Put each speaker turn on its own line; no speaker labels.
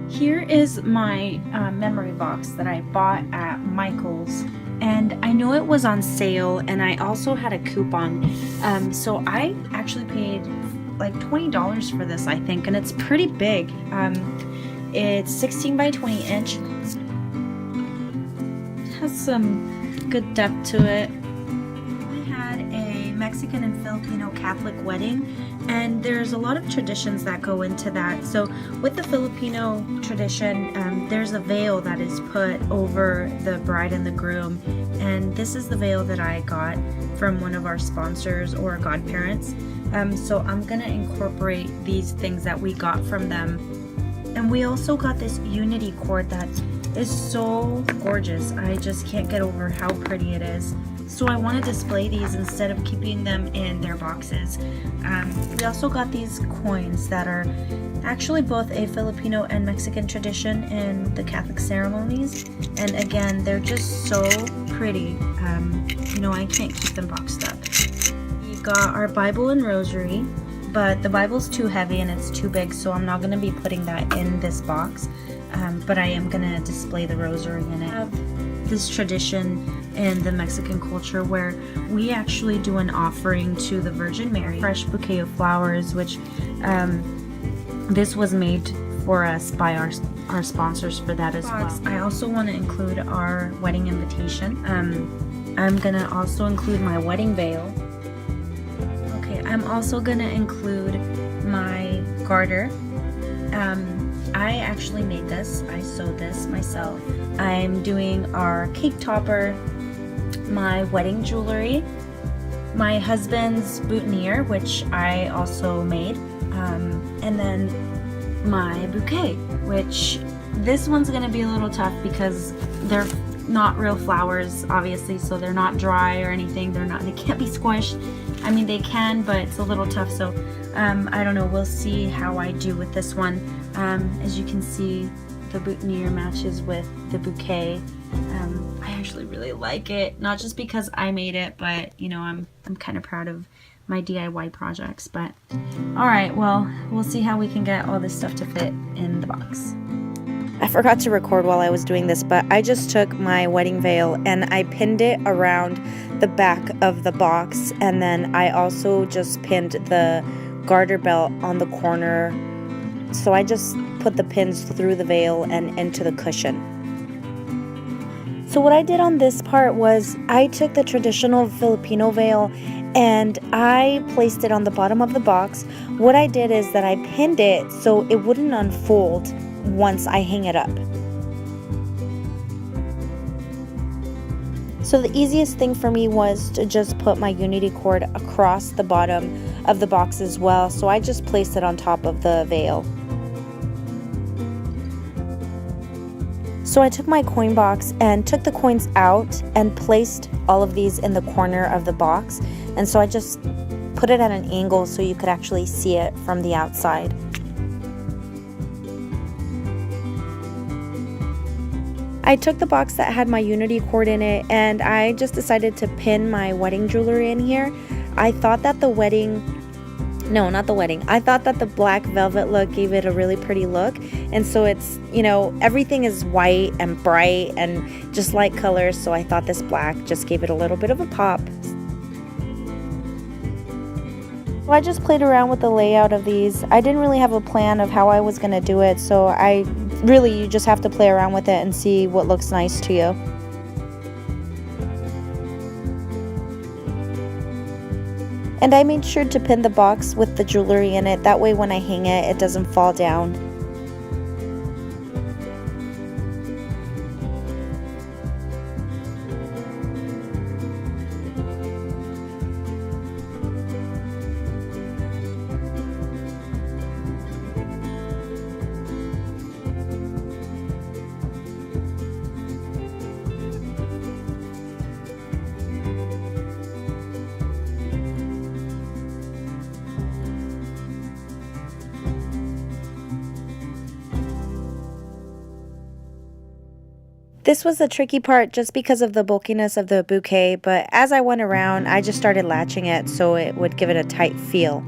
Here is my memory box that I bought at Michael's, and I know it was on sale, and I also had a coupon, so I actually paid like $20 for this, I think, and it's pretty big. It's 16 by 20 inch. It has some good depth to it. We had a Mexican and Filipino Catholic wedding, and there's a lot of traditions that go into that. So with the Filipino tradition, there's a veil that is put over the bride and the groom, and this is the veil that I got from one of our sponsors or godparents. So I'm gonna incorporate these things that we got from them. And we also got this unity cord that is so gorgeous. I just can't get over how pretty it is. So I want to display these instead of keeping them in their boxes. We also got these coins that are actually both a Filipino and Mexican tradition in the Catholic ceremonies. And again, they're just so pretty. I can't keep them boxed up. We got our Bible and rosary, but the Bible's too heavy and it's too big, so I'm not going to be putting that in this box. But I am going to display the rosary in it. I have this tradition in the Mexican culture where we actually do an offering to the Virgin Mary. Fresh bouquet of flowers, which this was made for us by our sponsors for that as well. I also want to include our wedding invitation. I'm going to also include my wedding veil. Okay, I'm also going to include my garter. I actually made this. I sewed this myself. I'm doing our cake topper, my wedding jewelry, my husband's boutonniere, which I also made, and then my bouquet, which this one's gonna be a little tough because they're not real flowers, obviously, so they're not dry or anything. They can't be squished. I mean, they can, but it's a little tough, so I don't know. We'll see how I do with this one. As you can see, the boutonniere matches with the bouquet. I actually really like it, not just because I made it, but I'm kind of proud of my DIY projects. But all right, well, we'll see how we can get all this stuff to fit in the box.
I forgot to record while I was doing this, but I just took my wedding veil and I pinned it around the back of the box, and then I also just pinned the garter belt on the corner. So I just put the pins through the veil and into the cushion. So what I did on this part was I took the traditional Filipino veil and I placed it on the bottom of the box. What I did is that I pinned it so it wouldn't unfold once I hang it up. So the easiest thing for me was to just put my unity cord across the bottom of the box as well. So I just placed it on top of the veil. So I took my coin box and took the coins out and placed all of these in the corner of the box. And so I just put it at an angle so you could actually see it from the outside. I took the box that had my unity cord in it and I just decided to pin my wedding jewelry in here. I thought that the I thought that the black velvet look gave it a really pretty look. And so it's, everything is white and bright and just light colors. So I thought this black just gave it a little bit of a pop. So I just played around with the layout of these. I didn't really have a plan of how I was going to do it. So you just have to play around with it and see what looks nice to you. And I made sure to pin the box with the jewelry in it. That way when I hang it, it doesn't fall down. This was the tricky part just because of the bulkiness of the bouquet, but as I went around, I just started latching it so it would give it a tight feel.